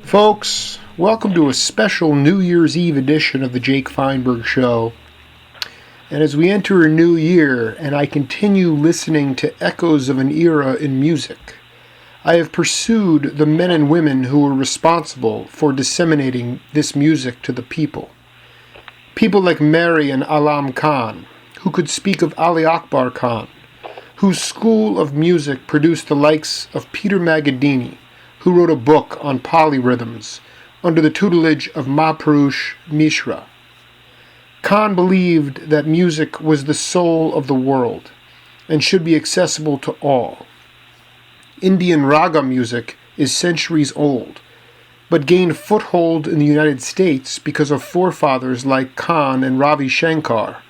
Folks, welcome to a special New Year's Eve edition of the Jake Feinberg Show. And as we enter a new year and I continue listening to echoes of an era in music, I have pursued the men and women who were responsible for disseminating this music to the people. People like Mary and Alam Khan, who could speak of Ali Akbar Khan, whose school of music produced the likes of Peter Magadini, who wrote a book on polyrhythms under the tutelage of Mahapurush Mishra. Khan believed that music was the soul of the world and should be accessible to all. Indian raga music is centuries old, but gained foothold in the United States because of forefathers like Khan and Ravi Shankar,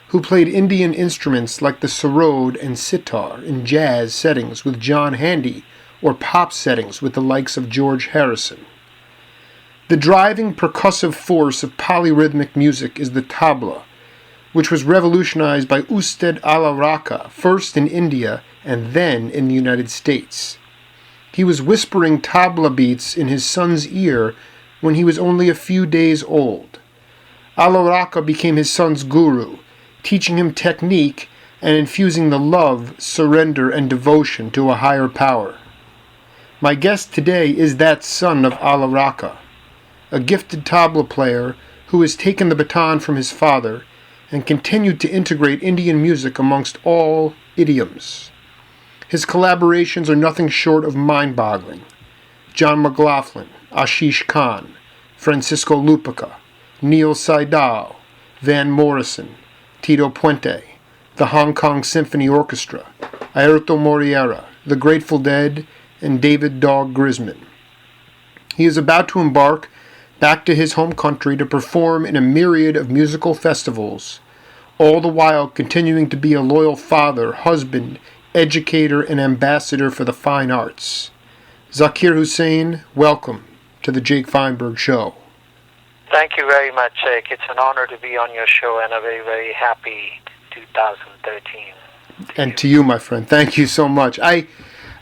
who played Indian instruments like the sarod and sitar in jazz settings with John Handy or pop settings with the likes of George Harrison. The driving percussive force of polyrhythmic music is the tabla, which was revolutionized by Usted Ala Raka, first in India and then in the United States. He was whispering tabla beats in his son's ear when he was only a few days old. Ala Raka became his son's guru, teaching him technique and infusing the love, surrender, and devotion to a higher power. My guest today is that son of Ala Raka, a gifted tabla player who has taken the baton from his father and continued to integrate Indian music amongst all idioms. His collaborations are nothing short of mind-boggling. John McLaughlin, Ashish Khan, Francisco Lupica, Neil Seidel, Van Morrison, Tito Puente, the Hong Kong Symphony Orchestra, Airto Moreira, the Grateful Dead, and David Dog Grisman. He is about to embark back to his home country to perform in a myriad of musical festivals, all the while continuing to be a loyal father, husband, educator, and ambassador for the fine arts. Zakir Hussain, welcome to the Jake Feinberg Show. Thank you very much, Jake. It's an honor to be on your show and a very, very happy 2013. And to you, my friend. Thank you so much.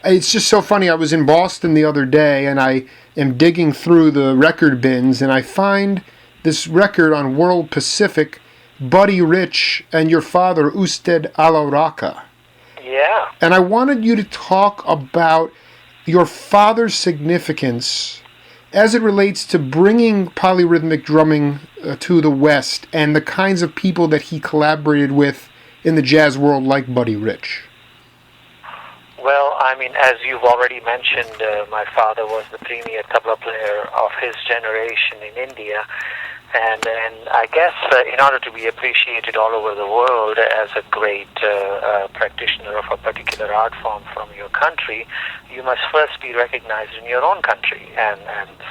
It's just so funny. I was in Boston the other day, and I am digging through the record bins, and I find this record on World Pacific, Buddy Rich and your father, Usted Ala Raka. Yeah. And I wanted you to talk about your father's significance as it relates to bringing polyrhythmic drumming to the West and the kinds of people that he collaborated with in the jazz world like Buddy Rich. Well, I mean, as you've already mentioned, my father was the premier tabla player of his generation in India. And I guess in order to be appreciated all over the world as a great practitioner of a particular art form from your country, you must first be recognized in your own country. And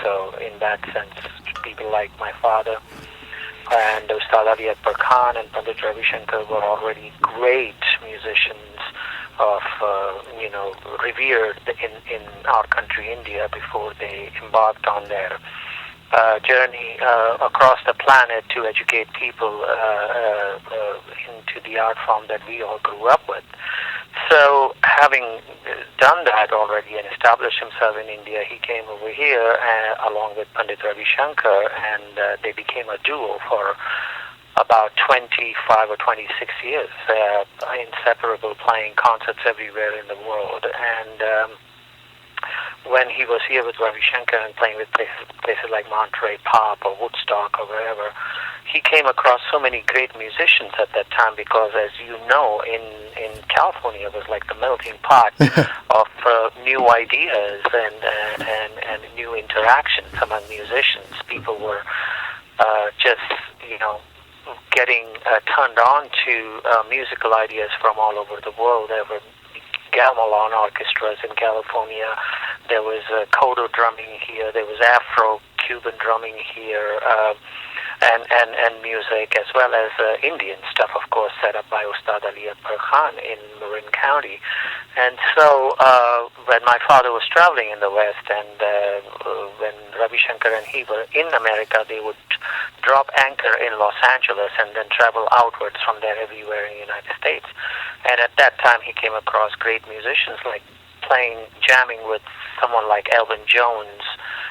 so in that sense, people like my father and Ustad Ali Akbar Khan and Pandit Ravi Shankar were already great musicians of, revered in our country, India, before they embarked on their journey across the planet to educate people into the art form that we all grew up with. So having done that already and established himself in India, he came over here along with Pandit Ravi Shankar, and they became a duo for about 25 or 26 years, inseparable, playing concerts everywhere in the world. And when he was here with Ravi Shankar and playing with places like Monterey Pop or Woodstock or wherever, he came across so many great musicians at that time because, as you know, in California it was like the melting pot of new ideas and new interactions among musicians. People were just, getting turned on to musical ideas from all over the world. There were gamelan orchestras in California. There was Kodo drumming here. There was Afro-Cuban drumming here, and music, as well as Indian stuff, of course, set up by Ustad Ali Akbar Khan in Marin County. And so when my father was traveling in the West, and when Ravi Shankar and he were in America, they would drop anchor in Los Angeles and then travel outwards from there everywhere in the United States. And at that time, he came across great musicians like jamming with someone like Elvin Jones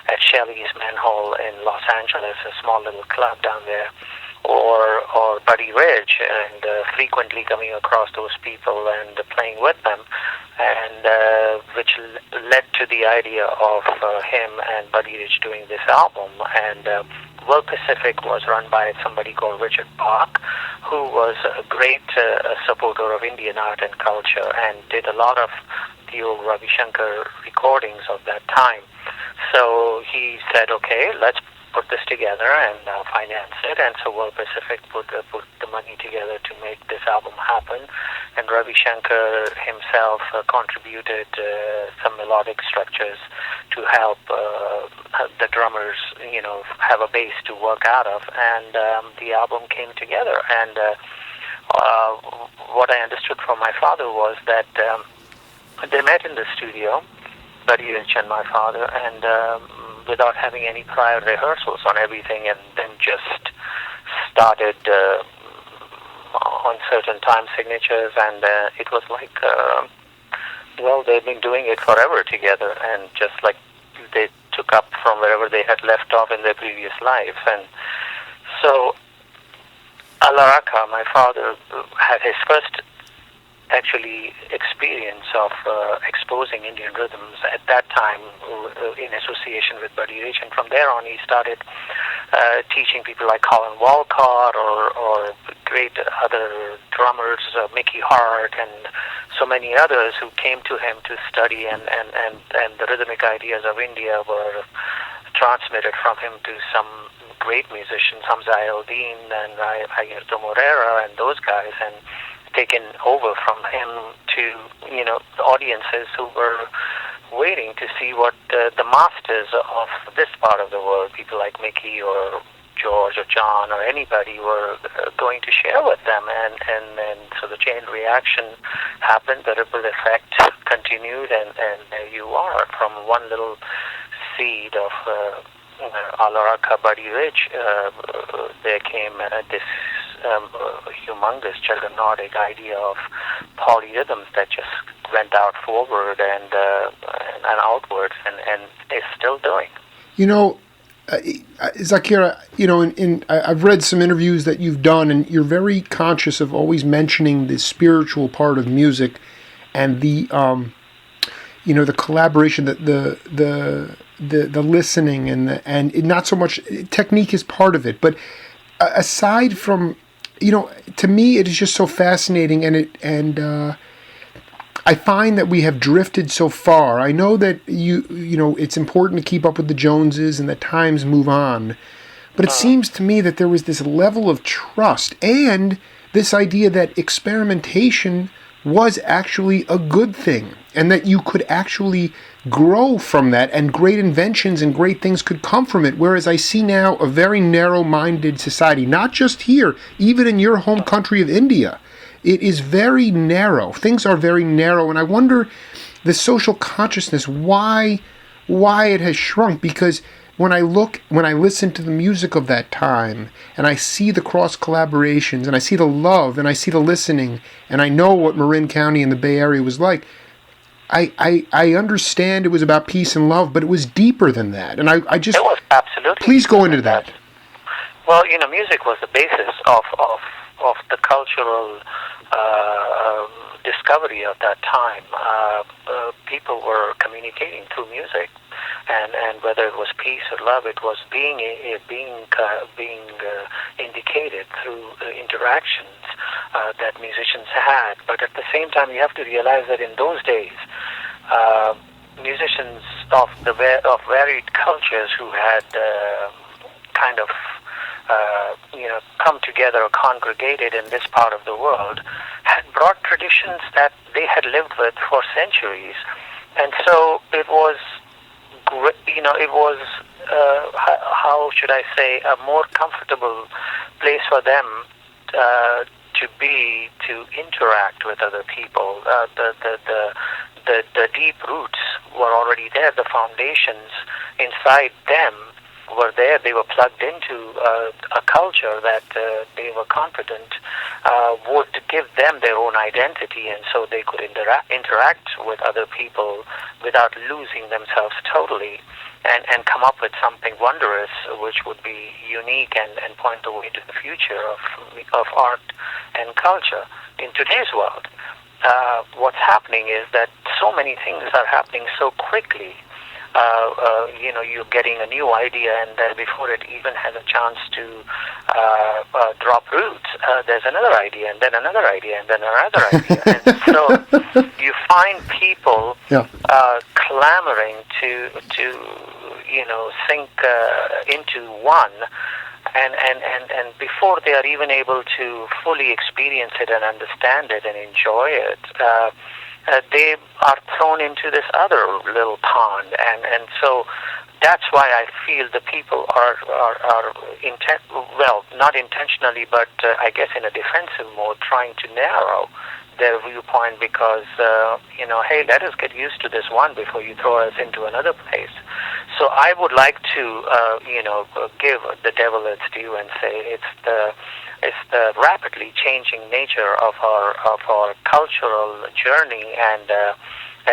at Shelley's Manhole in Los Angeles, a small little club down there, or Buddy Ridge, and frequently coming across those people and playing with them, and which led to the idea of him and Buddy Ridge doing this album. And World Pacific was run by somebody called Richard Park, who was a great supporter of Indian art and culture and did a lot of the old Ravi Shankar recordings of that time. So he said, okay, let's put this together and finance it. And so World Pacific put the money together to make this album happen. And Ravi Shankar himself contributed some melodic structures to help the drummers, have a base to work out of. And the album came together. And what I understood from my father was that they met in the studio, Buddy Rich and my father, and without having any prior rehearsals on everything, and then just started on certain time signatures, and it was like, they've been doing it forever together, and just like they took up from wherever they had left off in their previous lives. And so Alaraka, my father, had his first actually experience of exposing Indian rhythms at that time in association with Buddy Rich, and from there on he started teaching people like Colin Walcott or great other drummers, Mickey Hart, and so many others who came to him to study, and the rhythmic ideas of India were transmitted from him to some great musicians, Hamza and Airto Moreira and those guys, and taken over from him to the audiences who were waiting to see what the masters of this part of the world, people like Mickey or George or John or anybody, were going to share with them, and so the chain reaction happened, the ripple effect continued, and there you are, from one little seed of Alaraka Buddy Ridge, there came this humongous juggernautic idea of polyrhythms that just went out forward and outwards, and is still doing. Zakir, I've read some interviews that you've done, and you're very conscious of always mentioning the spiritual part of music and the the collaboration, the listening, and not so much technique is part of it, but aside from, to me it is just so fascinating, and I find that we have drifted so far. I know that it's important to keep up with the Joneses and that times move on, but it seems to me that there was this level of trust and this idea that experimentation was actually a good thing, and that you could actually grow from that, and great inventions and great things could come from it. Whereas I see now a very narrow-minded society, not just here, even in your home country of India. It is very narrow. Things are very narrow, and I wonder the social consciousness, why it has shrunk. Because when I listen to the music of that time, and I see the cross collaborations, and I see the love, and I see the listening, and I know what Marin County and the Bay Area was like, I understand it was about peace and love, but it was deeper than that. And I just... It was absolutely... Please go into that. Well, music was the basis of the cultural discovery of that time. People were communicating through music, and whether it was peace or love, it was being indicated through interactions that musicians had. But at the same time, you have to realize that in those days, musicians of varied cultures who had kind of come together or congregated in this part of the world had brought traditions that they had lived with for centuries, and so it was it was how should I say, a more comfortable place for them to interact with other people. The deep roots were already there. The foundations inside them were there. They were plugged into a culture that they were confident would give them their own identity, and so they could interact with other people without losing themselves totally. and come up with something wondrous, which would be unique and point the way to the future of art and culture in today's world. What's happening is that so many things are happening so quickly. You're getting a new idea, and then before it even has a chance to drop roots, there's another idea, and then another idea, and then another idea. And so you find people clamoring to sink into one. And before they are even able to fully experience it and understand it and enjoy it, they are thrown into this other little pond, and so that's why I feel the people are not intentionally, but I guess in a defensive mode, trying to narrow their viewpoint because, hey, let us get used to this one before you throw us into another place. So I would like to, give the devil its due and say it's the rapidly changing nature of our cultural journey and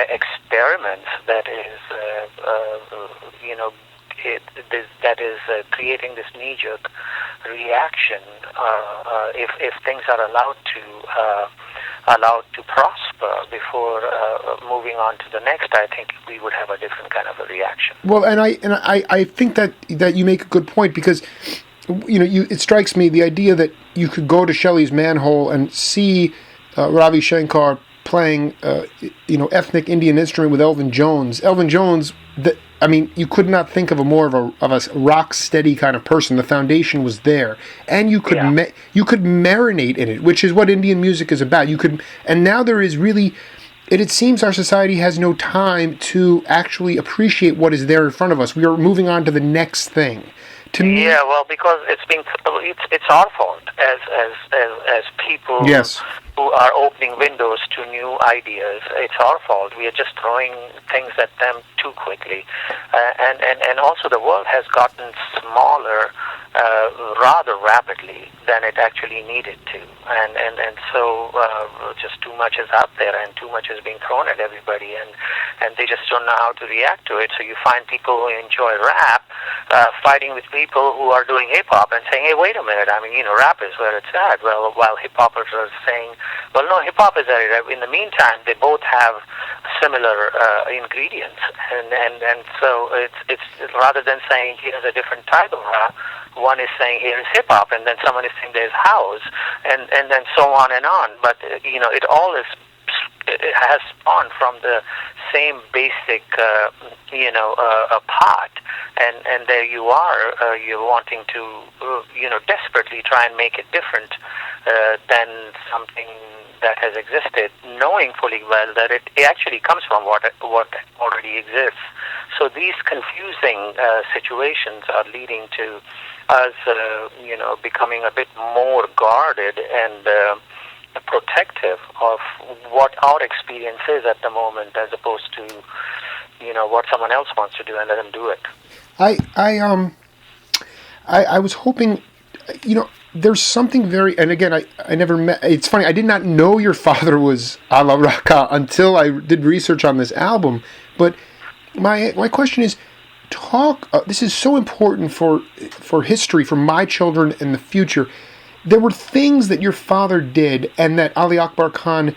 experiments that is, that is creating this knee-jerk reaction. If things are allowed to prosper before moving on to the next, I think we would have a different kind of a reaction. Well, and I think that you make a good point, because it strikes me the idea that you could go to Shelley's Manhole and see Ravi Shankar playing ethnic Indian instrument with Elvin Jones. Elvin Jones, you could not think of a more of a rock steady kind of person. The foundation was there, and you could marinate in it, which is what Indian music is about. And now there is really. It seems our society has no time to actually appreciate what is there in front of us. We are moving on to the next thing. Yeah, well, because it's our fault as people who are opening windows to new ideas. It's our fault. We are just throwing things at them too quickly, and also the world has gotten smaller rather rapidly than it actually needed to, and so just too much is out there, and too much is being thrown at everybody, and they just don't know how to react to it. So you find people who enjoy rap fighting with people who are doing hip hop and saying, hey, wait a minute, rap is where it's at. Well, while hip hoppers are saying, well, no, hip hop is at it. In the meantime, they both have similar ingredients, and so it's rather than saying here's a different type of rap, one is saying here's hip hop, and then someone is saying there's house, and then so on and on. But it all is. It has spawned from the same basic, pot, and there you are. You're wanting to, desperately try and make it different than something that has existed, knowing fully well that it actually comes from what already exists. So these confusing situations are leading to us, becoming a bit more guarded and protective of what our experience is at the moment, as opposed to, what someone else wants to do, and let them do it. I was hoping, there's something very, and again, I never met, it's funny, I did not know your father was Ala Raka until I did research on this album, but my question is, this is so important for history, for my children and the future. There were things that your father did and that Ali Akbar Khan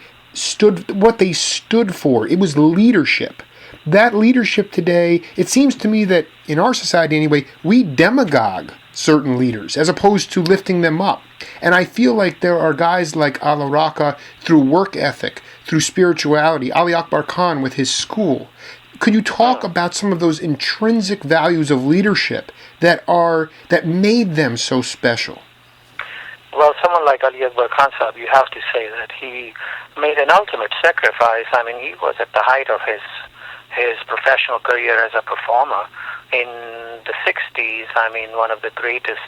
what they stood for. It was leadership. That leadership today, it seems to me that in our society anyway, we demagogue certain leaders as opposed to lifting them up. And I feel like there are guys like Ala Raka through work ethic, through spirituality, Ali Akbar Khan with his school. Could you talk about some of those intrinsic values of leadership that made them so special? Well, someone like Ali Akbar Khan Sahib, you have to say that he made an ultimate sacrifice. He was at the height of his professional career as a performer in the 60s. One of the greatest,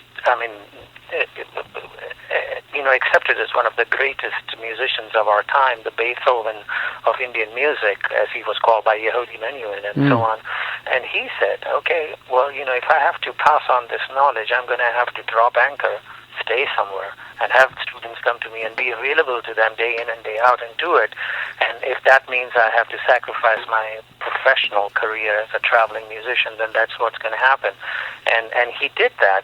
accepted as one of the greatest musicians of our time, the Beethoven of Indian music, as he was called by Yehudi Menuhin and so on. And he said, okay, well, if I have to pass on this knowledge, I'm going to have to drop anchor, stay somewhere, and have students come to me and be available to them day in and day out and do it. And if that means I have to sacrifice my professional career as a traveling musician, then that's what's going to happen. And he did that.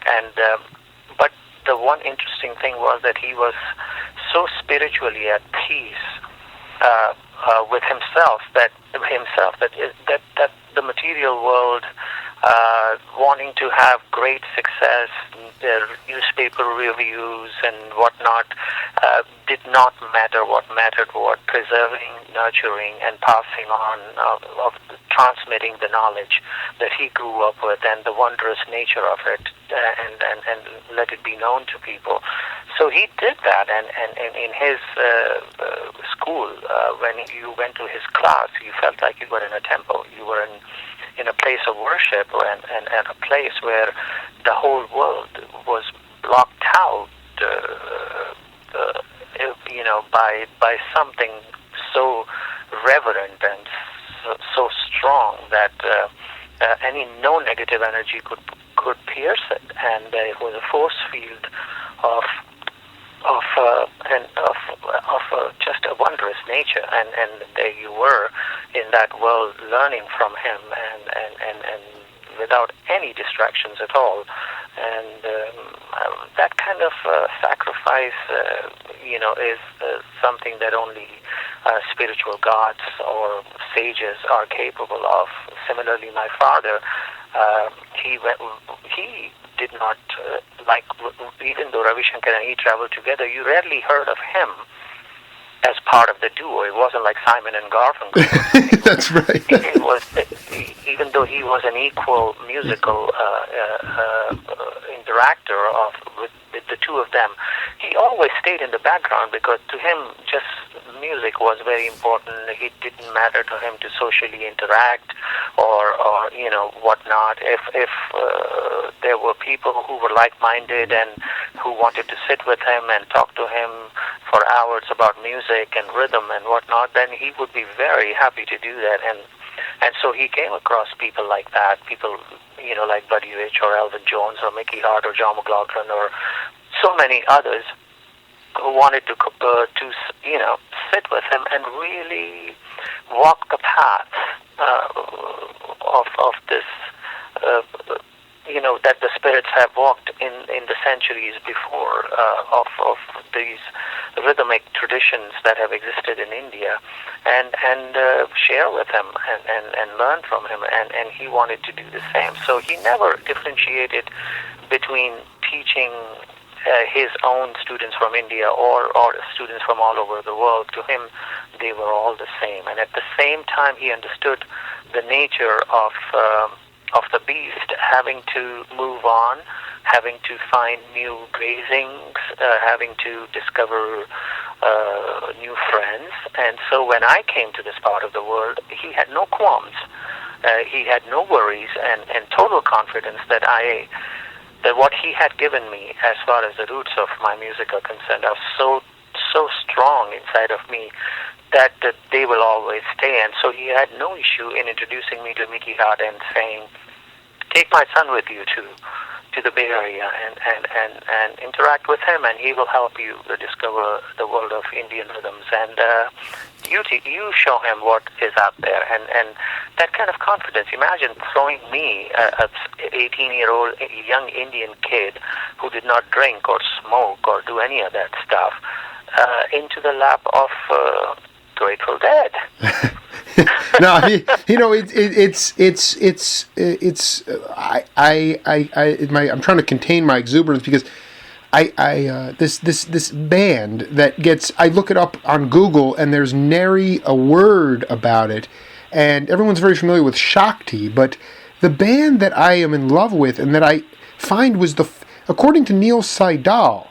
But the one interesting thing was that he was so spiritually at peace with himself that the material world, wanting to have great success, their newspaper reviews and whatnot, did not matter. What mattered was preserving, nurturing, and passing on, of transmitting the knowledge that he grew up with and the wondrous nature of it, and let it be known to people. So he did that, and in his school, when you went to his class, you felt like you were in a temple. You were in a place of worship, and a place where the whole world was blocked out, by something so reverent and so strong that no negative energy could pierce it, and it was a force field of just a wondrous nature, and there you were in that world, learning from him, and without any distractions at all. And that kind of sacrifice, is something that only spiritual gods or sages are capable of. Similarly, my father, he did not, even though Ravi Shankar and he traveled together, you rarely heard of him as part of the duo. It wasn't like Simon and Garfunkel. That's right. It was, even though he was an equal musical interactor with the two of them, he always stayed in the background, because to him just music was very important. It didn't matter to him to socially interact or whatnot. If there were people who were like-minded and who wanted to sit with him and talk to him for hours about music and rhythm and whatnot, then he would be very happy to do that. And so he came across people like that, people, like Buddy Rich or Elvin Jones or Mickey Hart or John McLaughlin or so many others who wanted to sit with him and really walk the path of this, that the spirits have walked in the centuries before, of these rhythmic traditions that have existed in India, and share with him and learn from him, and he wanted to do the same. So he never differentiated between teaching his own students from India or students from all over the world. To him, they were all the same. And at the same time, he understood the nature of the beast, having to move on, having to find new grazings, having to discover new friends. And so when I came to this part of the world, he had no qualms. He had no worries, and total confidence that what he had given me, as far as the roots of my music are concerned, are so strong inside of me that they will always stay. And so he had no issue in introducing me to Mickey Hart and saying, "Take my son with you to the Bay Area and interact with him, and he will help you discover the world of Indian rhythms, and you show him what is out there." And that kind of confidence. Imagine throwing me, a 18-year-old young Indian kid who did not drink or smoke or do any of that stuff, into the lap of Grateful Dead. No, I'm trying to contain my exuberance, because this band that gets, I look it up on Google and there's nary a word about it, and everyone's very familiar with Shakti, but the band that I am in love with and that I find was according to Neil Seidel,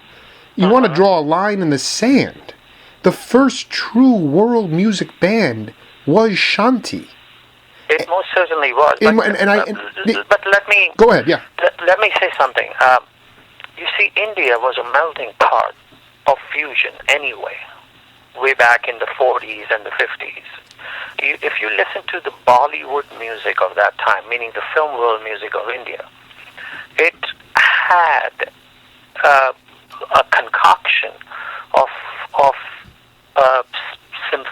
you want to draw a line in the sand, the first true world music band was Shanti. It most certainly was. But let me go ahead. Yeah. Let me say something. You see, India was a melting pot of fusion anyway, way back in the 40s and the 50s. If you listen to the Bollywood music of that time, meaning the film world music of India, it had a concoction of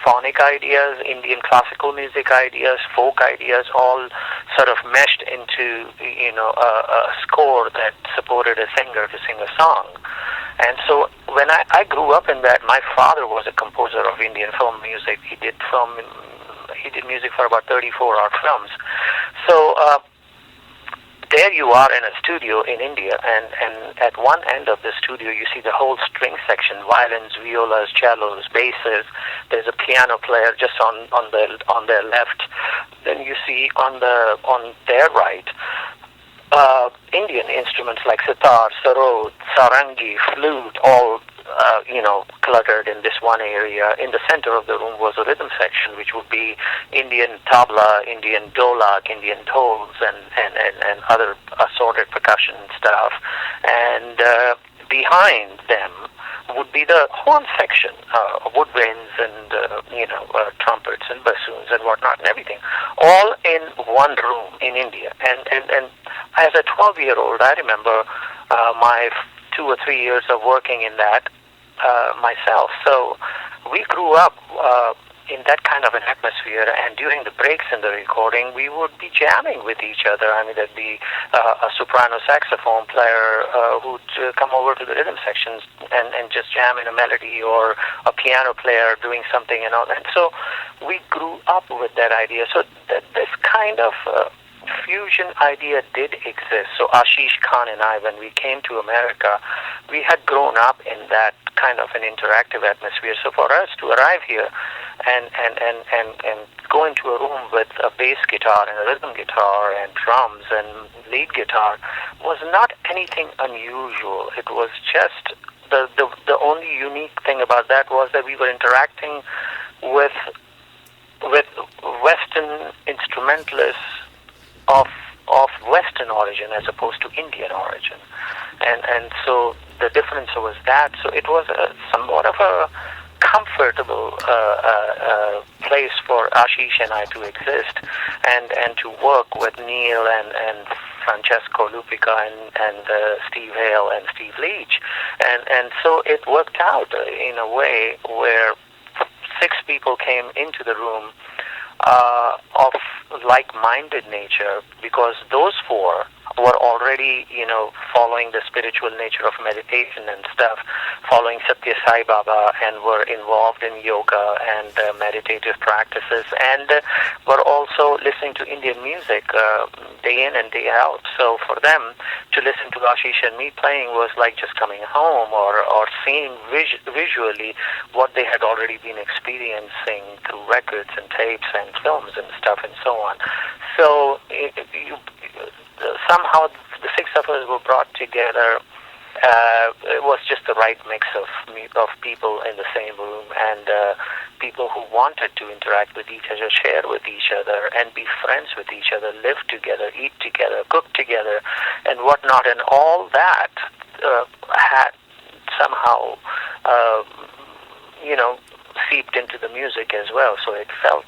phonic ideas, Indian classical music ideas, folk ideas, all sort of meshed into, a score that supported a singer to sing a song. And so when I grew up in that, my father was a composer of Indian film music. He did music for about 34 odd films. So there you are in a studio in India, and at one end of the studio you see the whole string section: violins, violas, cellos, basses. There's a piano player just on their left. Then you see on their right Indian instruments like sitar, sarod, sarangi, flute, all cluttered in this one area. In the center of the room was a rhythm section, which would be Indian tabla, Indian dholak, Indian tols, and other assorted percussion stuff. And behind them would be the horn section, woodwinds and trumpets and bassoons and whatnot and everything, all in one room in India. And as a 12-year-old, I remember my 2 or 3 years of working in that myself. So we grew up in that kind of an atmosphere, and during the breaks in the recording, we would be jamming with each other. I mean, there'd be a soprano saxophone player who'd come over to the rhythm sections and just jam in a melody, or a piano player doing something and all that. So we grew up with that idea. So this kind of fusion idea did exist. So Ashish Khan and I, when we came to America, we had grown up in that kind of an interactive atmosphere. So for us to arrive here and go into a room with a bass guitar and a rhythm guitar and drums and lead guitar was not anything unusual. It was just the only unique thing about that was that we were interacting with Western instrumentalists of Western origin as opposed to Indian origin, and so the difference was that. So it was somewhat of a comfortable place for Ashish and I to exist and to work with Neil and Francesco Lupica and Steve Hale and Steve Leach, and so it worked out in a way where 6 people came into the room of like-minded nature, because those 4 were already, following the spiritual nature of meditation and stuff, following Satya Sai Baba, and were involved in yoga and meditative practices, and were also listening to Indian music day in and day out. So for them to listen to Ashish and me playing was like just coming home or seeing visually what they had already been experiencing through records and tapes and films and stuff and so on. So somehow the 6 of us were brought together. It was just the right mix of people in the same room, and people who wanted to interact with each other, share with each other, and be friends with each other, live together, eat together, cook together, and whatnot. And all that had somehow, seeped into the music as well. So it felt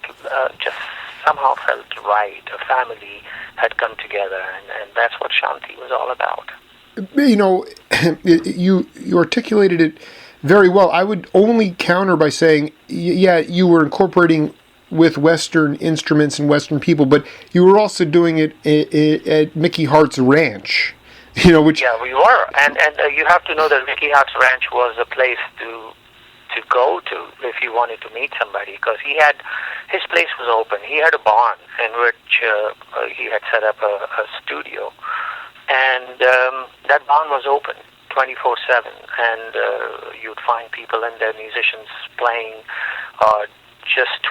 somehow felt right. A family had come together, and that's what Shanti was all about. You articulated it very well. I would only counter by saying, yeah, you were incorporating with Western instruments and Western people, but you were also doing it at Mickey Hart's ranch. Which yeah, we were, and you have to know that Mickey Hart's ranch was a place to go to if you wanted to meet somebody, because his place was open. He had a barn in which he had set up a studio, and that barn was open 24/7, and you'd find people and their musicians playing, just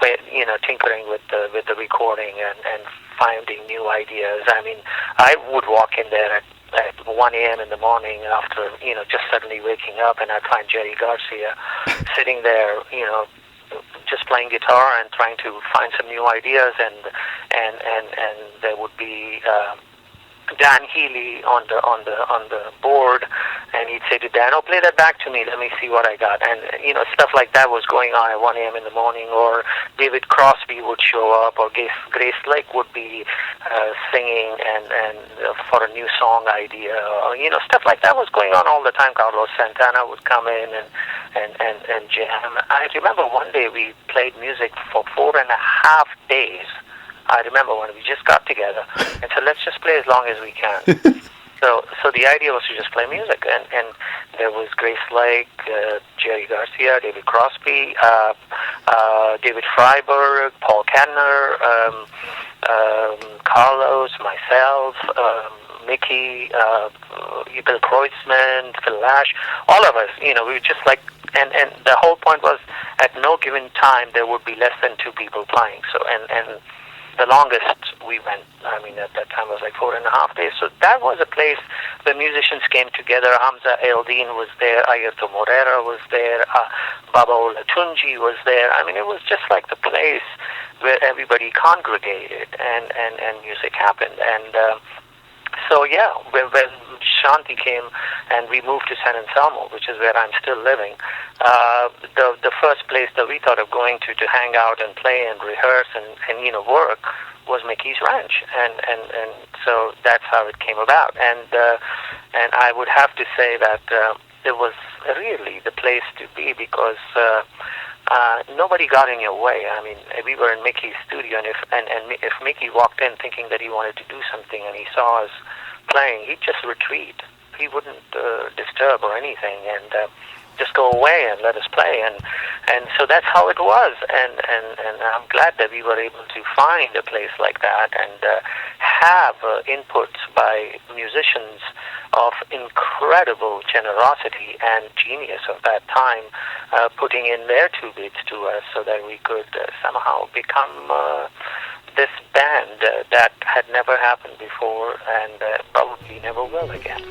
tinkering with the recording and finding new ideas. I mean, I would walk in there at 1 a.m. in the morning after, just suddenly waking up, and I'd find Jerry Garcia sitting there, just playing guitar and trying to find some new ideas, and there would be Dan Healy on the board, and he'd say to Dan, "Oh, play that back to me. Let me see what I got." And stuff like that was going on at 1 a.m. in the morning. Or David Crosby would show up, or Grace Lake would be singing and for a new song idea, or, stuff like that was going on all the time. Carlos Santana would come in and jam. I remember one day we played music for 4.5 days. I remember when we just got together and said, let's just play as long as we can. So the idea was to just play music, and there was Grace Lake, Jerry Garcia, David Crosby, David Freiberg, Paul Kantner, Carlos, myself, Mickey, Bill Kreutzmann, Phil Lesh, all of us. We were just like, and the whole point was, at no given time there would be less than 2 people playing. So and the longest we went, at that time was like 4.5 days. So that was a place where musicians came together. Hamza was there, Airto Moreira was there, Baba Olatunji was there. It was just like the place where everybody congregated and music happened. And so yeah, when Shanti came and we moved to San Anselmo, which is where I'm still living, the first place that we thought of going to hang out and play and rehearse and work was Mickey's Ranch, and so that's how it came about. And I would have to say that it was really the place to be, because nobody got in your way. We were in Mickey's studio, and if Mickey walked in thinking that he wanted to do something and he saw us playing, he'd just retreat. He wouldn't disturb or anything, and just go away and let us play. And so that's how it was. And I'm glad that we were able to find a place like that and have inputs by musicians of incredible generosity and genius of that time, putting in their 2 bits to us so that we could somehow become this band that had never happened before and probably never will again.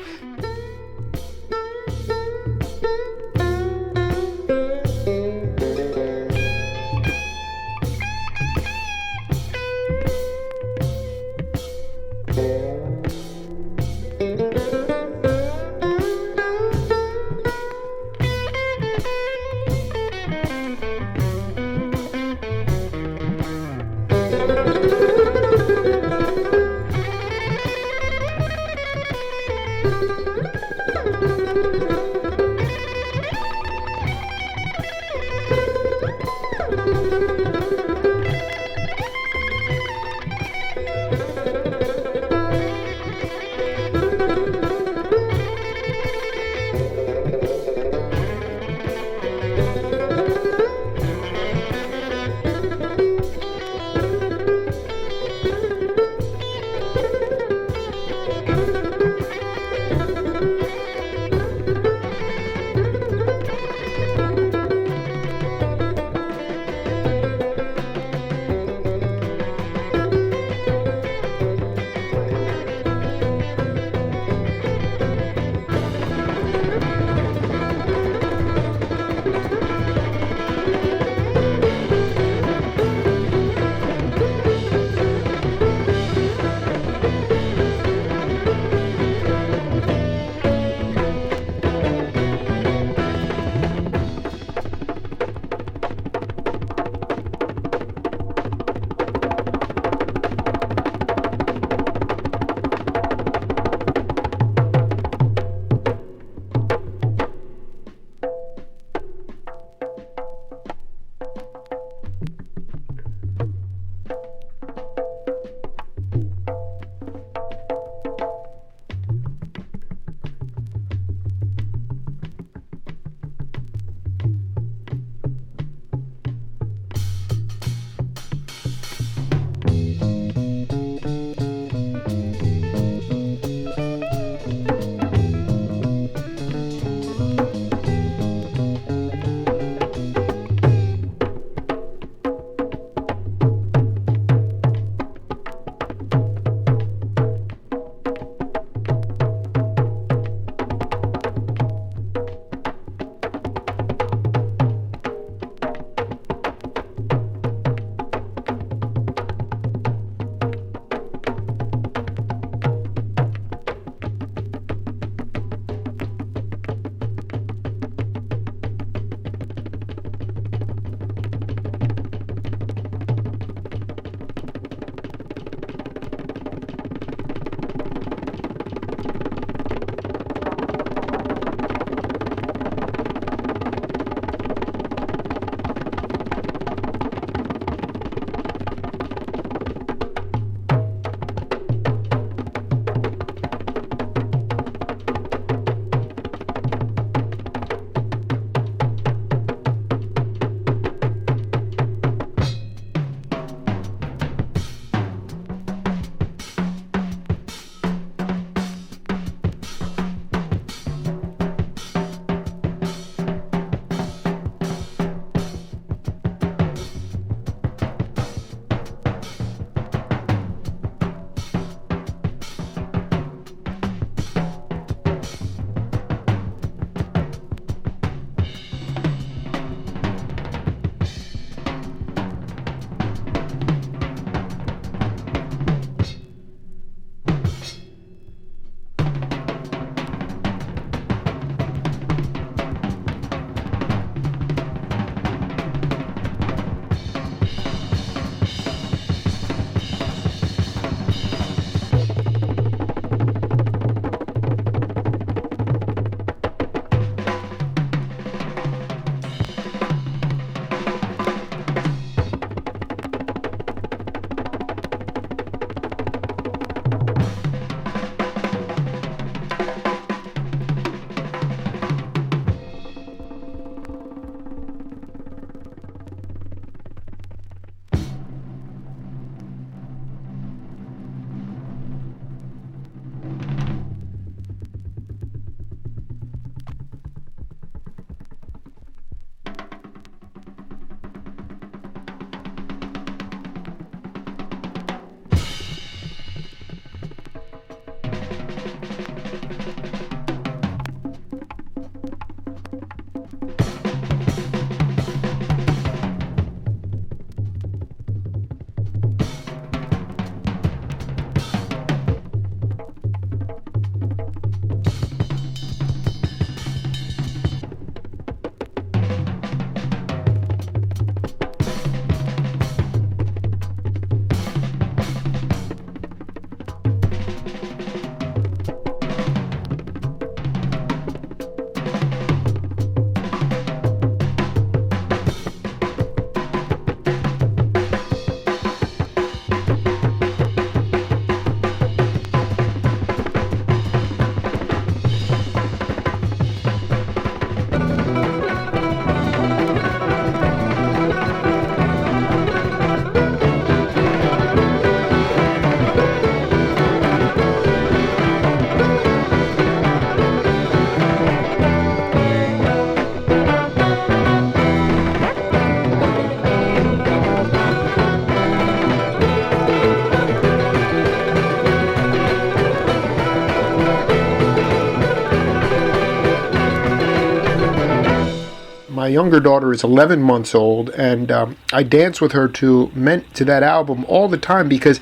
my younger daughter is 11 months old, and I dance with her to that album all the time because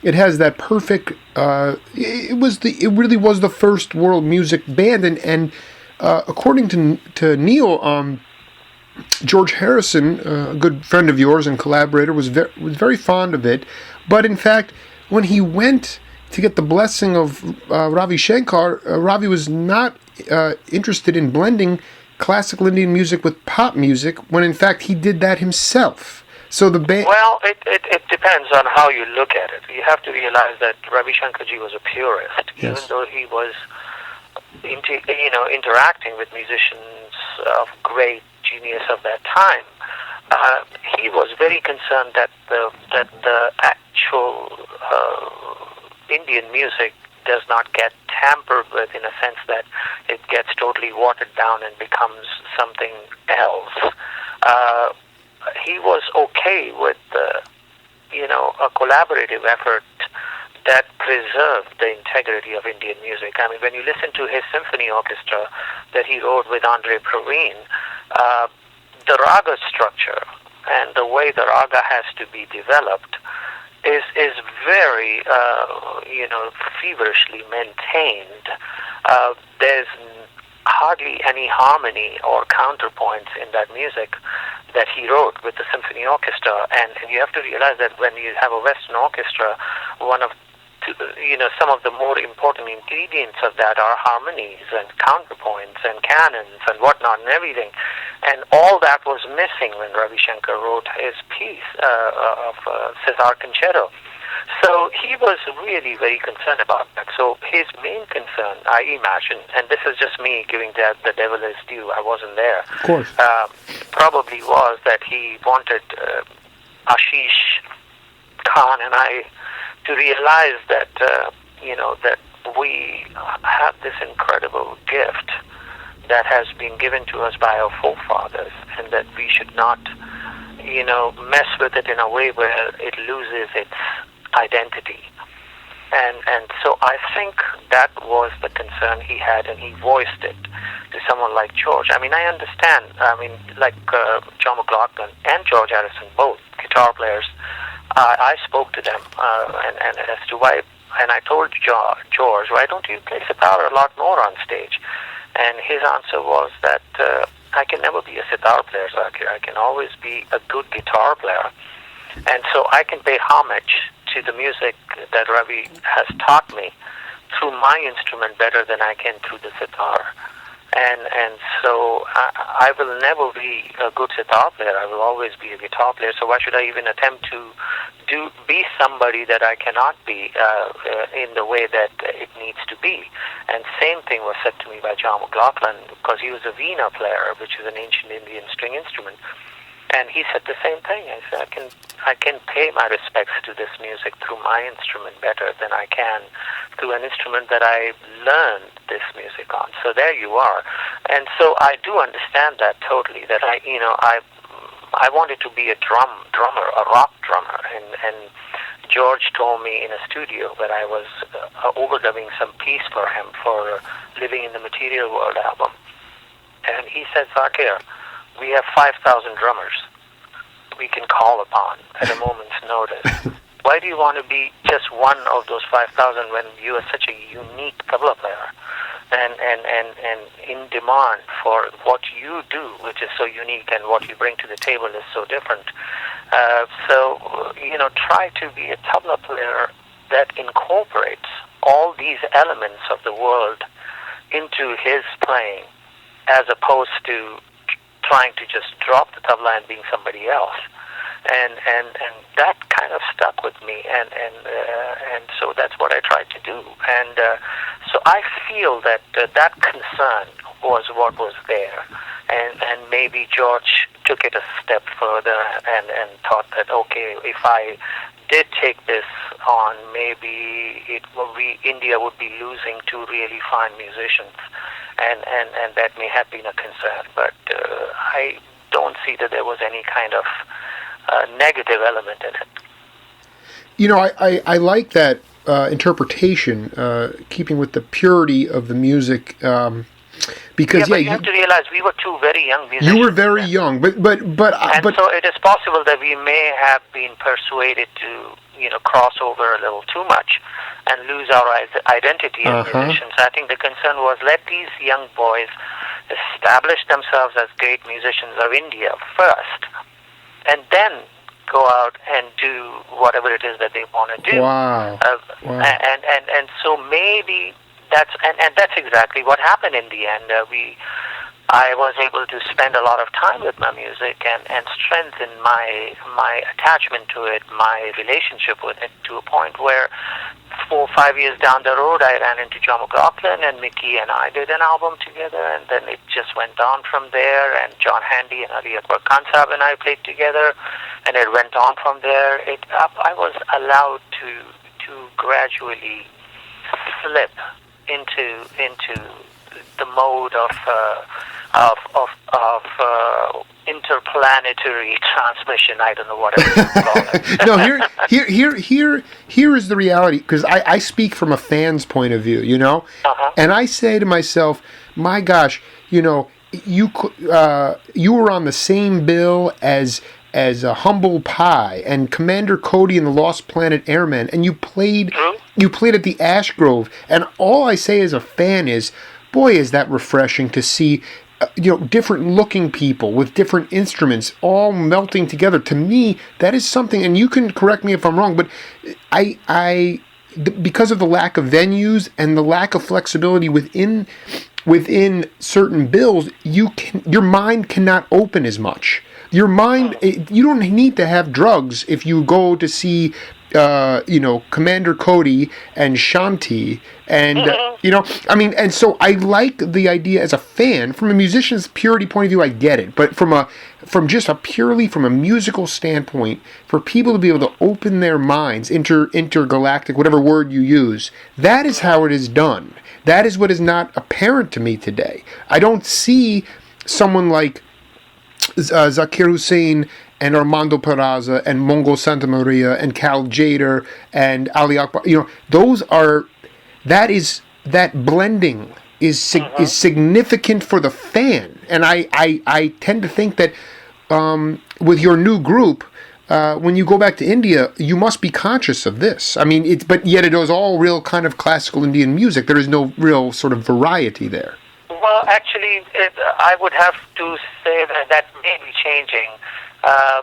it has that perfect. It really was the first world music band, and according to Neil, George Harrison, a good friend of yours and collaborator, was very fond of it. But in fact, when he went to get the blessing of Ravi Shankar, Ravi was not interested in blending classical Indian music with pop music, when in fact he did that himself. So the band. Well, it depends on how you look at it. You have to realize that Ravi Shankarji was a purist, Yes. even though he was interacting with musicians of great genius of that time. He was very concerned that the actual Indian music does not get tampered with, in a sense that it gets totally watered down and becomes something else. He was okay with a collaborative effort that preserved the integrity of Indian music. I mean, when you listen to his symphony orchestra that he wrote with Andre Praveen, the raga structure and the way the raga has to be developed is very, feverishly maintained. There's hardly any harmony or counterpoints in that music that he wrote with the symphony orchestra. And you have to realize that when you have a Western orchestra, some of the more important ingredients of that are harmonies and counterpoints and canons and whatnot and everything. And all that was missing when Ravi Shankar wrote his piece of Cesar Concerto. So he was really very concerned about that. So his main concern, I imagine, and this is just me giving the devil his due, I wasn't there, Of course. probably was that he wanted Ashish Khan and I to realize that, that we have this incredible gift that has been given to us by our forefathers, and that we should not, mess with it in a way where it loses its identity. And so I think that was the concern he had, and he voiced it to someone like George. I mean, I understand. I mean, like John McLaughlin and George Harrison, both guitar players, I spoke to them and as to why, and I told George, why don't you play sitar a lot more on stage? And his answer was that I can never be a sitar player, Zakir. I can always be a good guitar player. And so I can pay homage to the music that Ravi has taught me through my instrument better than I can through the sitar. And so I will never be a good sitar player. I will always be a guitar player. So why should I even attempt to be somebody that I cannot be in the way that it needs to be? And same thing was said to me by John McLaughlin, because he was a veena player, which is an ancient Indian string instrument. And he said the same thing. I said, I can pay my respects to this music through my instrument better than I can through an instrument that I learned this music on. So there you are. And so I do understand that totally, that I wanted to be a drummer, a rock drummer. And George told me in a studio that I was overdubbing some piece for him for Living in the Material World album. And he said, Zakir, we have 5,000 drummers we can call upon at a moment's notice. Why do you want to be just one of those 5,000 when you are such a unique tabla player and in demand for what you do, which is so unique, and what you bring to the table is so different? Try to be a tabla player that incorporates all these elements of the world into his playing, as opposed to trying to just drop the tabla and being somebody else. And that kind of stuck with me, and so that's what I tried to do. And so I feel that that concern was what was there, and maybe George took it a step further and thought that, okay, if I did take this on, maybe India would be losing two really fine musicians, and that may have been a concern. But I don't see that there was any kind of negative element in it. I like that interpretation, keeping with the purity of the music, Because but you have to realize we were two very young musicians. You were very young, but so it is possible that we may have been persuaded to cross over a little too much and lose our identity as musicians. I think the concern was let these young boys establish themselves as great musicians of India first, and then go out and do whatever it is that they want to do. Wow. And so maybe that's exactly what happened in the end. I was able to spend a lot of time with my music and strengthen my attachment to it, my relationship with it, to a point where 4 or 5 years down the road, I ran into John McLaughlin, and Mickey and I did an album together, and then it just went on from there, and John Handy and Ali Akbar Khan Sahab and I played together, and it went on from there. I was allowed to gradually slip into the mode of interplanetary transmission. I don't know what I would call it. No, here is the reality, because I speak from a fan's point of view, and I say to myself, my gosh, you were on the same bill as a Humble Pie and Commander Cody and the Lost Planet Airmen, and you played at the Ash Grove, and all I say as a fan is, boy, is that refreshing to see different looking people with different instruments all melting together. To me, that is something, and you can correct me if I'm wrong, but because of the lack of venues and the lack of flexibility within certain bills, your mind cannot open as much. Your mind, you don't need to have drugs if you go to see Commander Cody and Shanti, and and so I like the idea as a fan. From a musician's purity point of view, I get it, but from a musical standpoint, for people to be able to open their minds, intergalactic, whatever word you use, that is how it is done. That is what is not apparent to me today. I don't see someone like Zakir Hussain and Armando Peraza and Mongo Santa Maria and Cal Jader and Ali Akbar. That blending is significant for the fan, and I tend to think that with your new group, when you go back to India, you must be conscious of this. I mean, but yet it is all real kind of classical Indian music. There is no real sort of variety there. Well, actually, I would have to say that may be changing.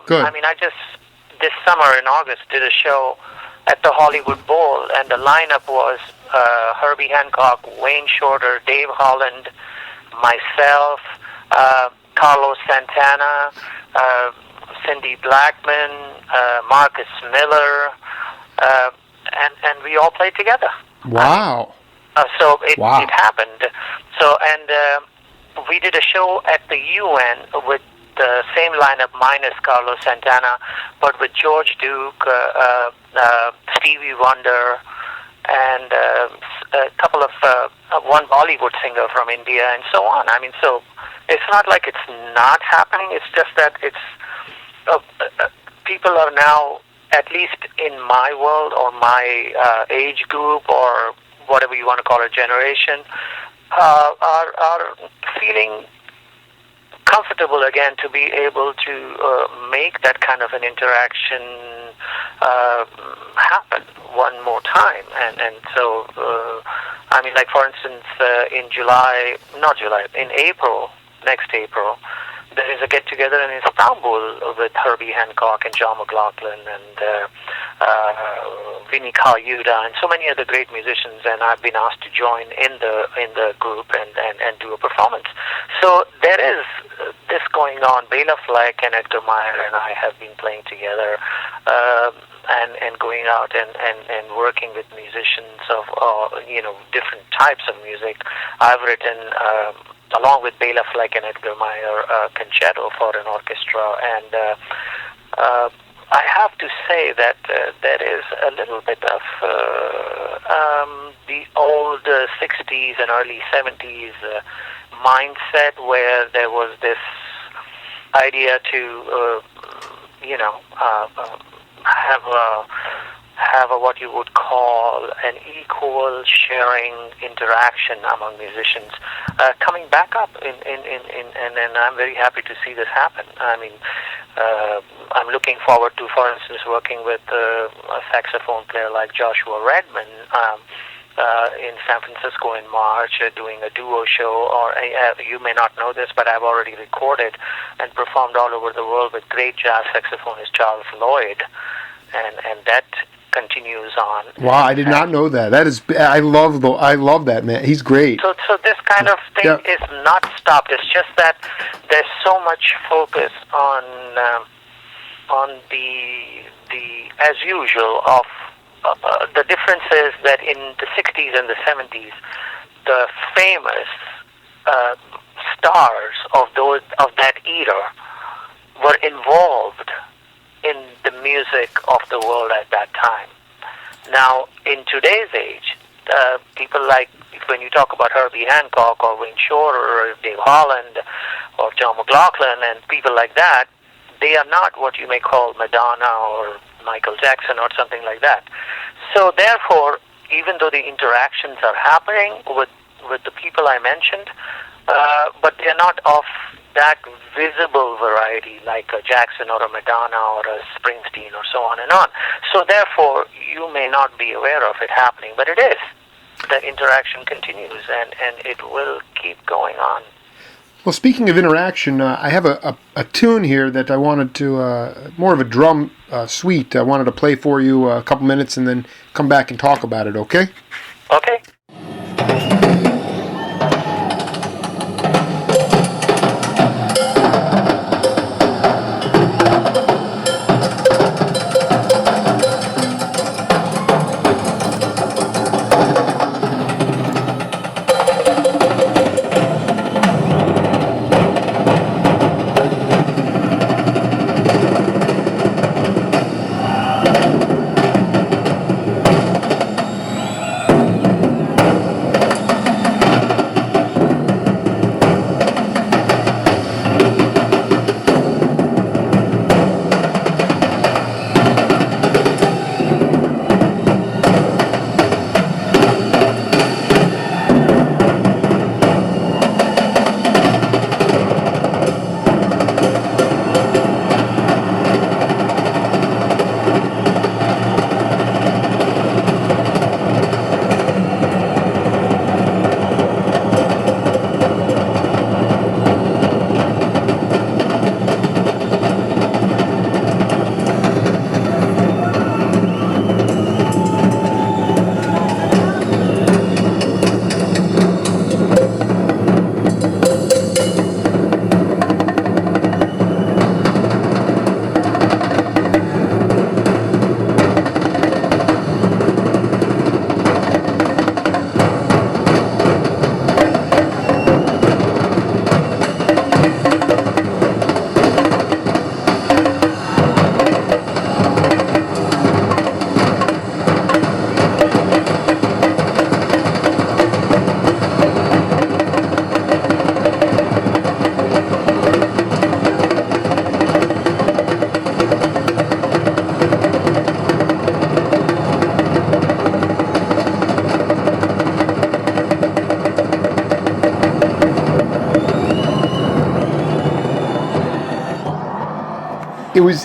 Good. I mean, I just, this summer in August, did a show at the Hollywood Bowl, and the lineup was Herbie Hancock, Wayne Shorter, Dave Holland, myself, Carlos Santana, Cindy Blackman, Marcus Miller, and we all played together. Wow. So it happened. So, and we did a show at the UN with the same lineup minus Carlos Santana, but with George Duke, Stevie Wonder, and a couple of one Bollywood singer from India, and so on. I mean, so it's not like it's not happening. It's just that it's people are now, at least in my world or my age group or whatever you want to call it, generation, are feeling comfortable again to be able to make that kind of an interaction happen one more time. And so, I mean, like for instance, in April, next April, there is a get-together in Istanbul with Herbie Hancock and John McLaughlin and Vinnie Colaiuta and so many other great musicians, and I've been asked to join in the group and do a performance. So there is this going on. Bela Fleck and Edgar Meyer and I have been playing together and going out and working with musicians of different types of music. I've written along with Bela Fleck and Edgar Meyer, concerto for an orchestra, and I have to say that there is a little bit of the old 60s and early 70s mindset, where there was this idea to, have what you would call an equal sharing interaction among musicians coming back up and I'm very happy to see this happen. I mean, I'm looking forward to, for instance, working with a saxophone player like Joshua Redman in San Francisco in March, doing a duo show, or you may not know this, but I've already recorded and performed all over the world with great jazz saxophonist Charles Lloyd, and that continues on. Wow, I did not know that. That is, I love that man. He's great. So this kind of thing is not stopped. It's just that there's so much focus on the as usual of the difference is that in the 60s and the 70s, the famous stars of that era were involved in the music of the world at that time. Now, in today's age, people like, when you talk about Herbie Hancock or Wayne Shorter or Dave Holland or John McLaughlin and people like that, they are not what you may call Madonna or Michael Jackson or something like that. So therefore, even though the interactions are happening with the people I mentioned, but they're not of that visible variety like a Jackson or a Madonna or a Springsteen or so on and on. So therefore, you may not be aware of it happening, but it is. The interaction continues, and it will keep going on. Well, speaking of interaction, I have a tune here that I wanted to, more of a drum suite, I wanted to play for you a couple minutes and then come back and talk about it, okay? Okay.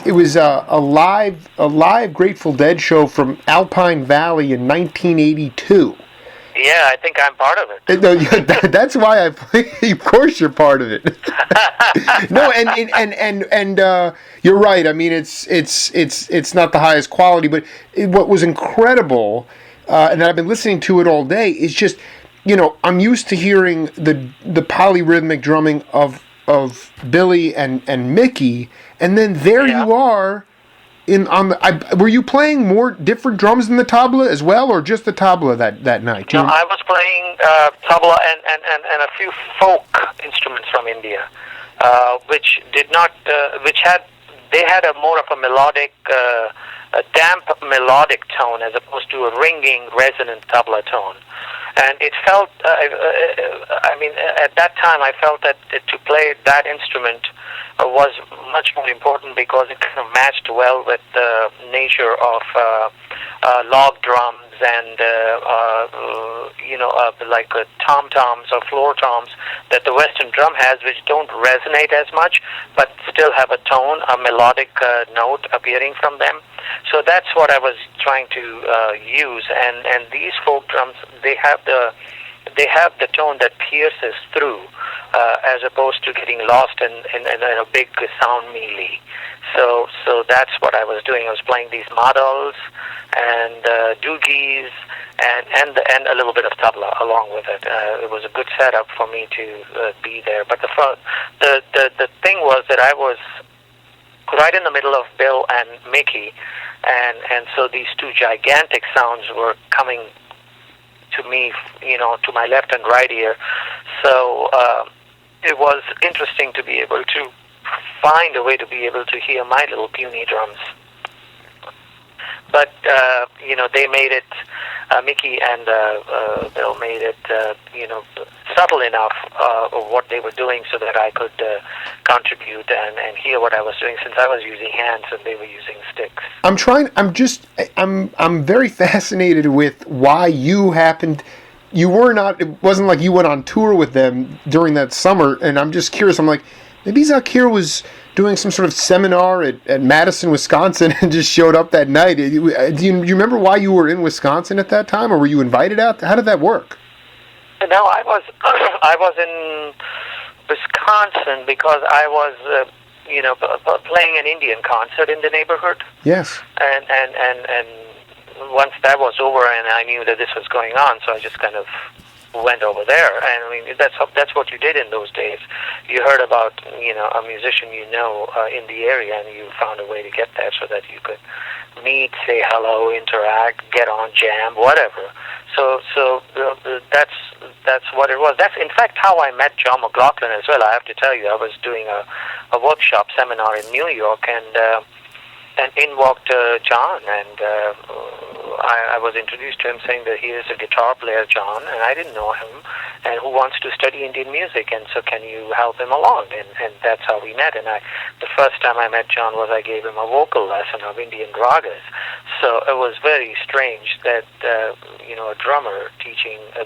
It was a live Grateful Dead show from Alpine Valley in 1982. Yeah, I think I'm part of it. No, that's why I play. Of course, you're part of it. No, and you're right. I mean, it's not the highest quality, but what was incredible, and I've been listening to it all day, is just, I'm used to hearing the polyrhythmic drumming of Billy and Mickey, and then there you are. Were you playing more different drums than the tabla as well, or just the tabla that night? No, I was playing tabla and a few folk instruments from India, which had a more of a melodic, a damp melodic tone as opposed to a ringing, resonant tabla tone. And it felt, at that time I felt that to play that instrument was much more important because it kind of matched well with the nature of log drums and like tom-toms or floor toms that the Western drum has, which don't resonate as much, but still have a tone, a melodic note appearing from them. So that's what I was trying to use. And these folk drums, they have the tone that pierces through, as opposed to getting lost in a big sound melee. So that's what I was doing. I was playing these madals and doogies and a little bit of tabla along with it. It was a good setup for me to be there. But the thing was that I was right in the middle of Bill and Mickey, and so these two gigantic sounds were coming to me, to my left and right ear. So it was interesting to be able to find a way to be able to hear my little puny drums. But, they made it, Mickey and Bill made it, subtle enough of what they were doing so that I could contribute and hear what I was doing, since I was using hands and they were using sticks. I'm very fascinated with why you happened. It wasn't like you went on tour with them during that summer, and I'm just curious. I'm like, maybe Zakir was doing some sort of seminar at Madison, Wisconsin, and just showed up that night. Do you remember why you were in Wisconsin at that time, or were you invited out? How did that work? No, I was in Wisconsin because I was, playing an Indian concert in the neighborhood. Yes. And once that was over, and I knew that this was going on, so I just kind of went over there. And I mean, that's what you did in those days. You heard about a musician in the area, and you found a way to get there so that you could meet, say hello, interact, get on, jam, whatever. So that's what it was. That's in fact how I met John McLaughlin as well. I have to tell you, I was doing a workshop seminar in New York, and in walked John, and I was introduced to him saying that he is a guitar player, John, and I didn't know him, and who wants to study Indian music, and so can you help him along? And that's how we met. And the first time I met John was I gave him a vocal lesson of Indian ragas. So it was very strange that a drummer teaching a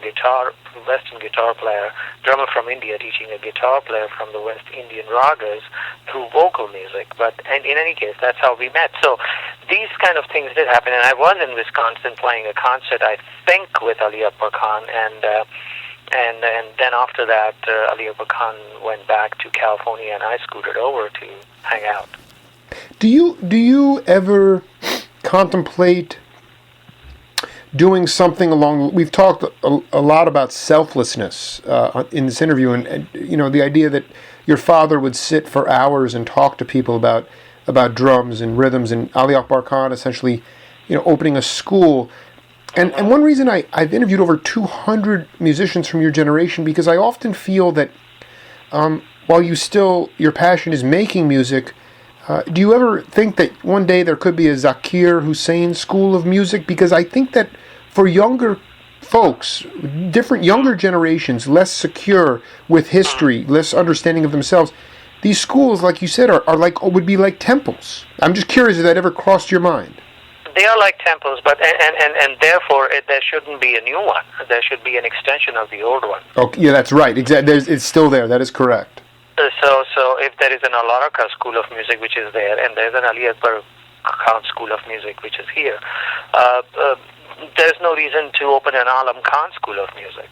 Western guitar player, drummer from India teaching a guitar player from the West Indian ragas through vocal music. And in any case, that's how we met. So these kind of things did happen, and I was in Wisconsin playing a concert, I think, with Ali Akbar Khan, and then after that, Ali Akbar Khan went back to California, and I scooted over to hang out. Do you ever contemplate doing something along? We've talked a lot about selflessness in this interview, and the idea that your father would sit for hours and talk to people about drums and rhythms, and Ali Akbar Khan essentially, opening a school. And one reason I've interviewed over 200 musicians from your generation, because I often feel that while your passion is making music, do you ever think that one day there could be a Zakir Hussain school of music? Because I think that for younger folks, different younger generations, less secure with history, less understanding of themselves, these schools, like you said, would be like temples. I'm just curious if that ever crossed your mind. They are like temples, but and therefore there shouldn't be a new one. There should be an extension of the old one. Okay, yeah, that's right. Exactly, it's still there. That is correct. So if there is an Alaraka school of music which is there, and there's an Ali Akbar Khan school of music which is here, there's no reason to open an Alam Khan school of music.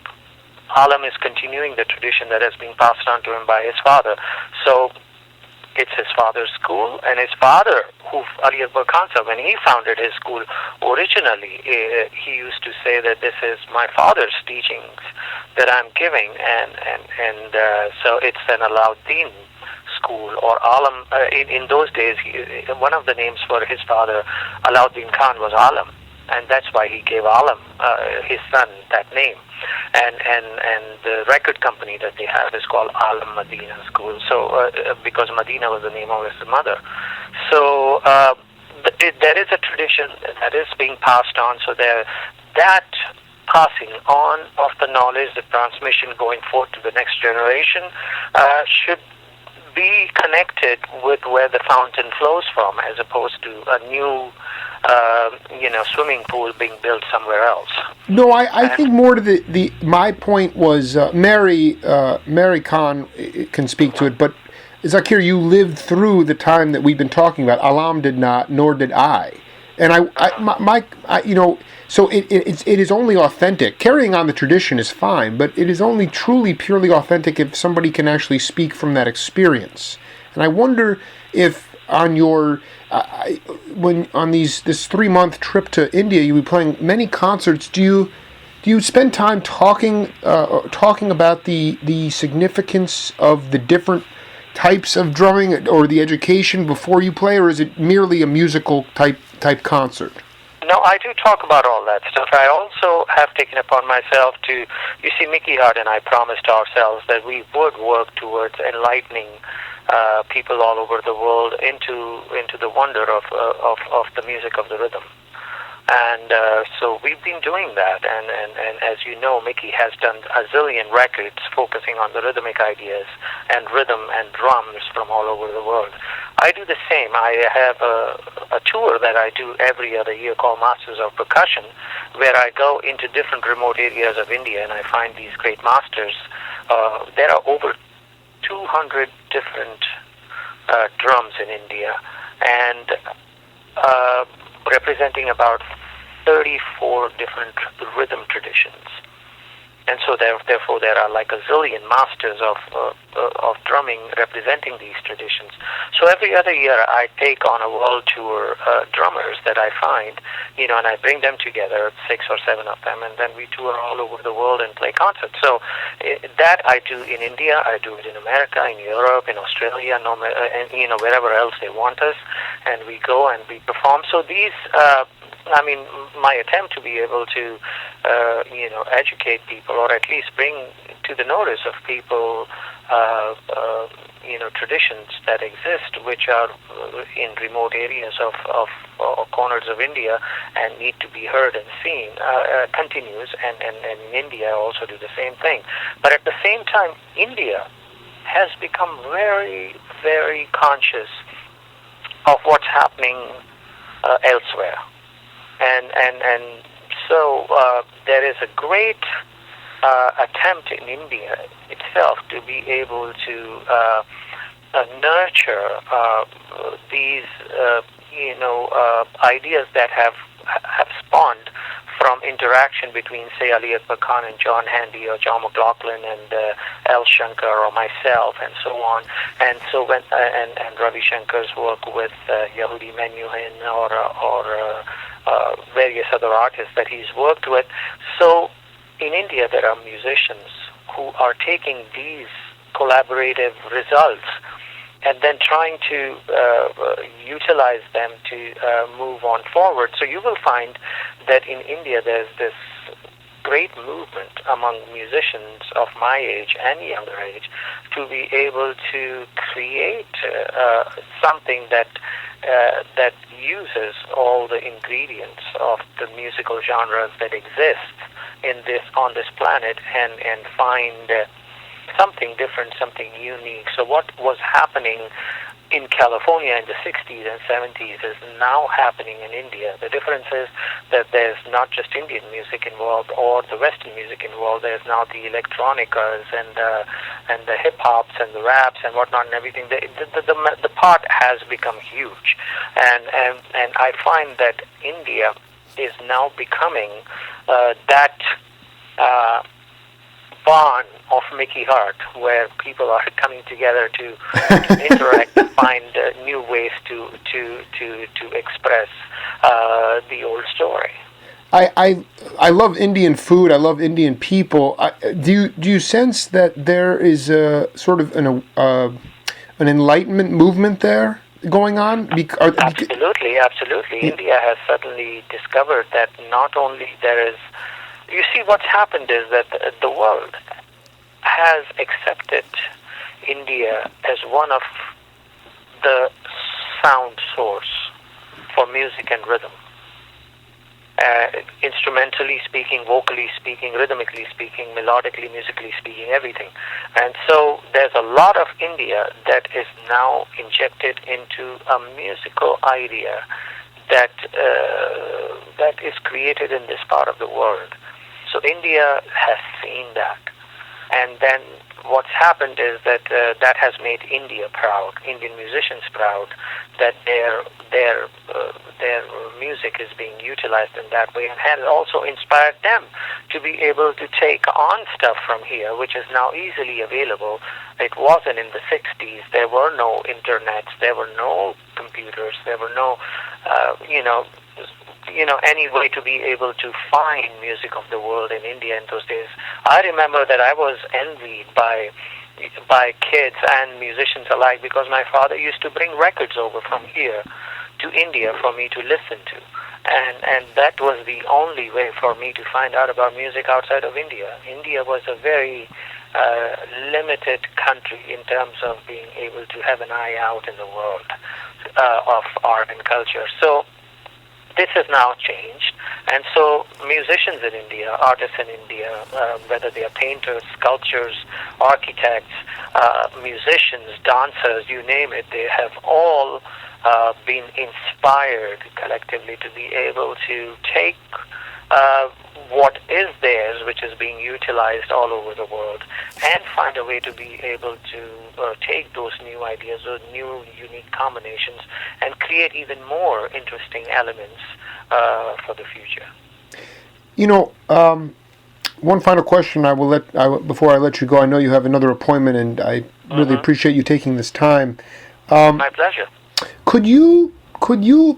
Alam is continuing the tradition that has been passed on to him by his father. So it's his father's school, and his father, Ali Akbar Khan, when he founded his school originally, he used to say that this is my father's teachings that I'm giving, and so it's an Alauddin school, or Alam. In those days, one of the names for his father, Alauddin Khan, was Alam, and that's why he gave Alam, his son, that name. And the record company that they have is called Alam Medina School. So because Medina was the name of his mother, so there is a tradition that is being passed on. So that passing on of the knowledge, the transmission going forth to the next generation, should be connected with where the fountain flows from, as opposed to a new, swimming pool being built somewhere else. No, I think more to the my point was Mary Khan can speak to it, but Zakir, you lived through the time that we've been talking about. Alam did not, nor did I. And so it is only authentic. Carrying on the tradition is fine, but it is only truly, purely authentic if somebody can actually speak from that experience. And I wonder if on your this 3-month trip to India, you'll be playing many concerts. Do you spend time talking about the significance of the different types of drumming or the education before you play, or is it merely a musical type concert? No, I do talk about all that stuff. I also have taken upon myself to, you see, Mickey Hart and I promised ourselves that we would work towards enlightening people all over the world into the wonder of the music of the rhythm. And so we've been doing that, and as you know, Mickey has done a zillion records focusing on the rhythmic ideas and rhythm and drums from all over the world. I do the same. I have a tour that I do every other year called Masters of Percussion, where I go into different remote areas of India and I find these great masters. There are over 200 different drums in India, and representing about 34 different rhythm traditions. And so therefore there are like a zillion masters of drumming representing these traditions. So every other year I take on a world tour drummers that I find, and I bring them together, 6 or 7 of them, and then we tour all over the world and play concerts. So that I do in India, I do it in America, in Europe, in Australia, and wherever else they want us, and we go and we perform. So these my attempt to be able to, educate people, or at least bring to the notice of people, traditions that exist, which are in remote areas of corners of India and need to be heard and seen, continues, and in India also do the same thing. But at the same time, India has become very, very conscious of what's happening elsewhere. And so there is a great attempt in India itself to be able to nurture these ideas that have spawned from interaction between, say, Ali Akbar Khan and John Handy, or John McLaughlin and L. Shankar, or myself, and so on. And so when and Ravi Shankar's work with Yehudi Menuhin or various other artists that he's worked with. So in India there are musicians who are taking these collaborative results and then trying to utilize them to move on forward. So you will find that in India there's this great movement among musicians of my age and younger age to be able to create something that uses all the ingredients of the musical genres that exist on this planet and find something different, something unique. So what was happening in California in the 60s and 70s is now happening in India. The difference is that there's not just Indian music involved or the Western music involved. There's now the electronicas and the hip hops and the raps and whatnot and everything. The pot has become huge, and I find that India is now becoming that barn of Mickey Hart, where people are coming together to interact and find new ways to express the old story. I love Indian food. I love Indian people. Do you sense that there is a sort of an enlightenment movement there going on? Absolutely. India has suddenly discovered that not only there is. You see, what's happened is that the world has accepted India as one of the sound source for music and rhythm. instrumentally speaking, vocally speaking, rhythmically speaking, melodically, musically speaking, everything. And so there's a lot of India that is now injected into a musical idea that is created in this part of the world. So India has seen that. And then what's happened is that that has made India proud, Indian musicians proud, that their music is being utilized in that way, and has also inspired them to be able to take on stuff from here, which is now easily available. It wasn't in the 60s. There were no internets. There were no computers. There were no, any way to be able to find music of the world in India in those days. I remember that I was envied by kids and musicians alike, because my father used to bring records over from here to India for me to listen to. And that was the only way for me to find out about music outside of India. India was a very limited country in terms of being able to have an eye out in the world of art and culture. So this has now changed, and so musicians in India, artists in India, whether they are painters, sculptors, architects, musicians, dancers, you name it, they have all been inspired collectively to be able to take what is theirs, which is being utilized all over the world, and find a way to be able to take those new ideas, those new unique combinations, and create even more interesting elements for the future. One final question before I let you go. I know you have another appointment, and I really appreciate you taking this time. My pleasure. Could you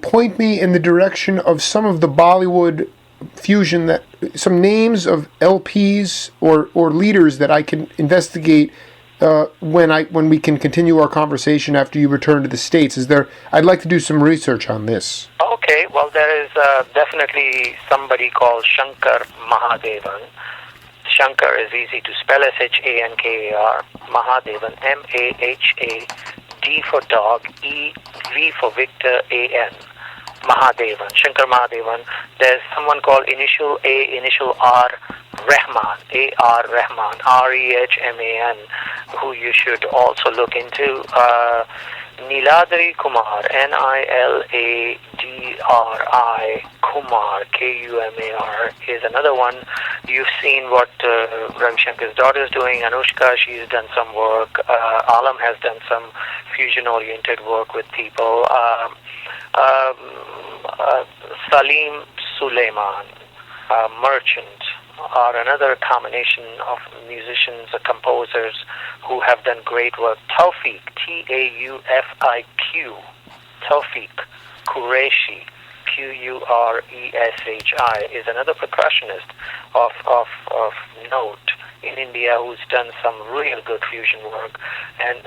point me in the direction of some of the Bollywood fusion, some names of LPs or leaders that I can investigate when we can continue our conversation after you return to the States? I'd like to do some research on this. Okay, well, there is definitely somebody called Shankar Mahadevan. Shankar is easy to spell, Shankar. Mahadevan, Maha, D for dog, V for Victor, AN. Mahadevan, Shankar Mahadevan. There's someone called initial A, initial R, Rahman, A-R Rahman, R-E-H-M-A-N, who you should also look into. Niladri Kumar, N-I-L-A-D-R-I, Kumar, K-U-M-A-R, is another one. You've seen what Ravi Shankar's daughter is doing. Anushka, she's done some work. Alam has done some fusion-oriented work with people. Salim Suleiman, Merchant, are another combination of musicians or composers who have done great work. Tawfiq, Taufiq, Tawfiq Qureshi, Qureshi, is another percussionist of note in India who's done some real good fusion work. And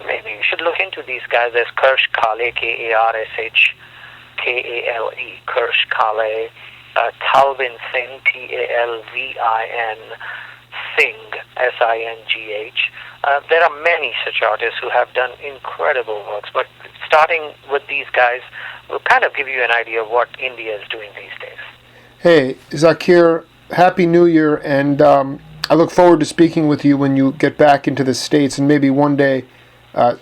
maybe you should look into these guys. There's Karsh Kale, Karshkale, Karsh Kale, Talvin Singh, Talvin Singh, Singh. There are many such artists who have done incredible works, but starting with these guys will kind of give you an idea of what India is doing these days. Hey, Zakir, Happy New Year, and I look forward to speaking with you when you get back into the States, and maybe one day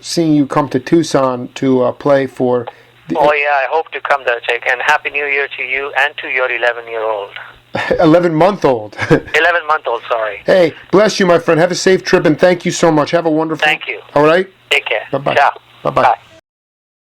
seeing you come to Tucson to play for... Oh, yeah, I hope to come there, Jake. And Happy New Year to you and to your 11-year-old. 11-month-old. 11-month-old, sorry. Hey, bless you, my friend. Have a safe trip, and thank you so much. Have a wonderful... Thank you. All right? Take care. Bye-bye. Ciao. Bye-bye. Bye.